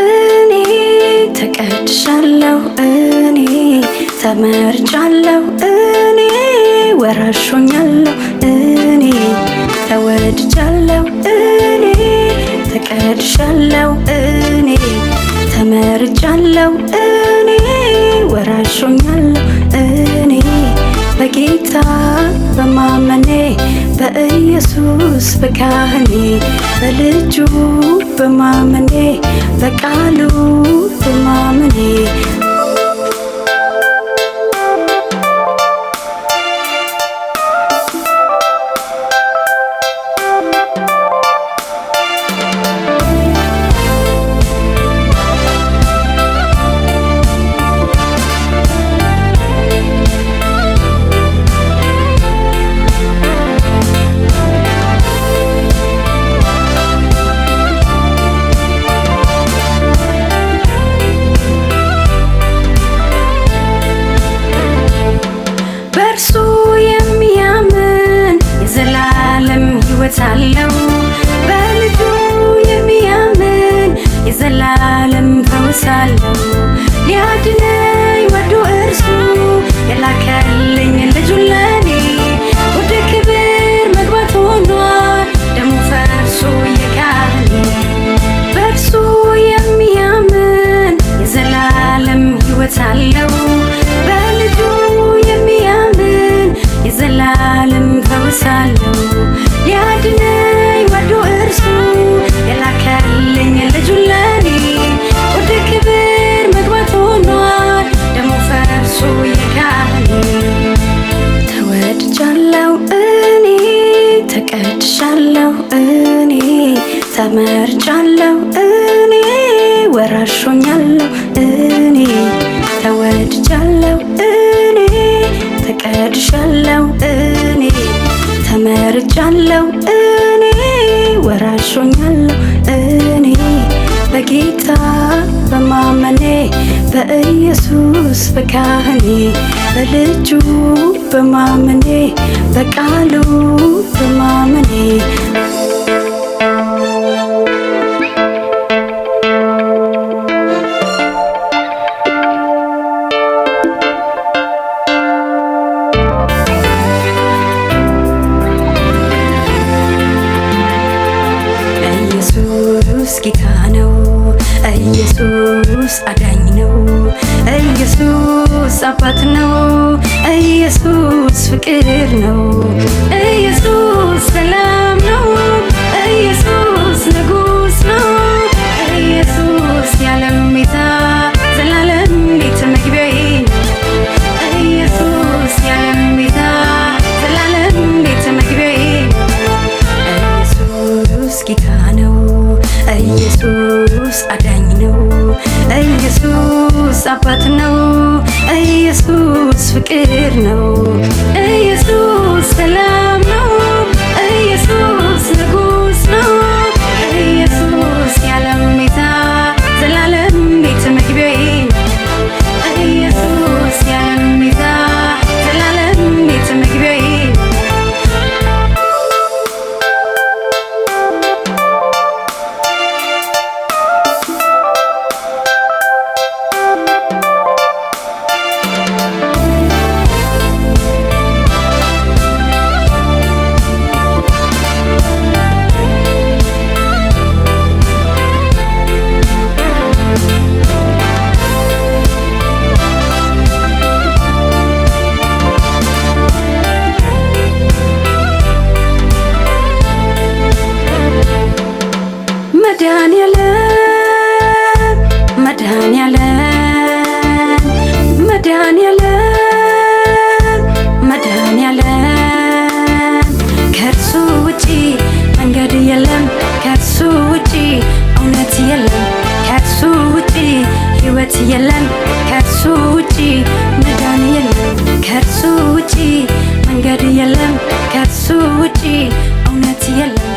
እኔ ተቀድሻለሁ እኔ ተመርጫለሁ እኔ ወራሾኛለሁ እኔ ተወድጃለሁ እኔ ተቀድሻለሁ እኔ ተመርጫለሁ እኔ ወራሾኛለሁ እኔ በጌታ በማመኔ በኢየሱስ በካህኔ በልጁ በማመኔ በቃሉ በማመኔ በእርሱ የሚያምን የዘላለም ሕይወት አለው። በልጁ የሚያምን የዘላለም ፈውስ አለው። ሊያድነኝ ወዶ እርሱ የላከልኝ ልጁን ለኔ ወደ ክብር መግባት ሆኗል ደሙ ፈርሶ የካህኔ። በእርሱ የሚያምን የዘላለም ሕይወት አለው። በልጁ የሚያምን የዘላለም ፈውስ አለው። ሊያድነኝ ወዶ እርሱ የላከልኝ ልጁን ለኔ ወደ ክብር መግባት ሆኗል ደሙ ፈርሶ የካህኔ። ተወድጃለሁ እኔ ተቀድሻለሁ እኔ ተመርጫለሁ እኔ ወራሾኛለሁ እኔ ተወድጃለሁ እኔ ተቀድሻለሁ እኔ ተመርጫለሁ እኔ ወራሾኛለሁ እኔ በጌታ በማመኔ በኢየሱስ በካህኔ በልጁ በማመኔ በቃሉ በማመኔ ኢየሱስ ጌታ ነው። ኢየሱስ አዳኝ ነው። ኢየሱስ አባት ነው። ኢየሱስ ፍቅር ነው። ኢየሱስ ሰላም ነው። ኢየሱስ ንጉሥ ነው። ኢየሱስ የዓለም ቤዛ ዘላለም ቤት መግቢያዬ ነው። ኢየሱስ የዓለም ቤዛ ዘላለም ቤት መግቢያዬ ነው። ኢየሱስ ጌታ ነው። ኢየሱስ አዳኝ ነው። ኢየሱስ አባት ነው። ኢየሱስ ፍቅር ነው። ኢየሱስ ሰላም ነው። ኢየሱስ ንጉሥ ነው። ኢየሱስ የዓለም ቤዛ ዘላለም ቤት መግቢያዬ ነው። ኢየሱስ የዓለም ቤዛ ዘላለም ቤት መግቢያዬ ነው። መድኃኒዓለም ከእርሱ ውጪ መንገድ የለም። ከእርሱ ውጪ እውነት የለም። ከእርሱ ውጪ ሕይወት የለም። ከእርሱ ውጪ መዳን የለም። ከእርሱ ውጪ መንገድ የለም። ከእርሱ ውጪ እውነት የለም።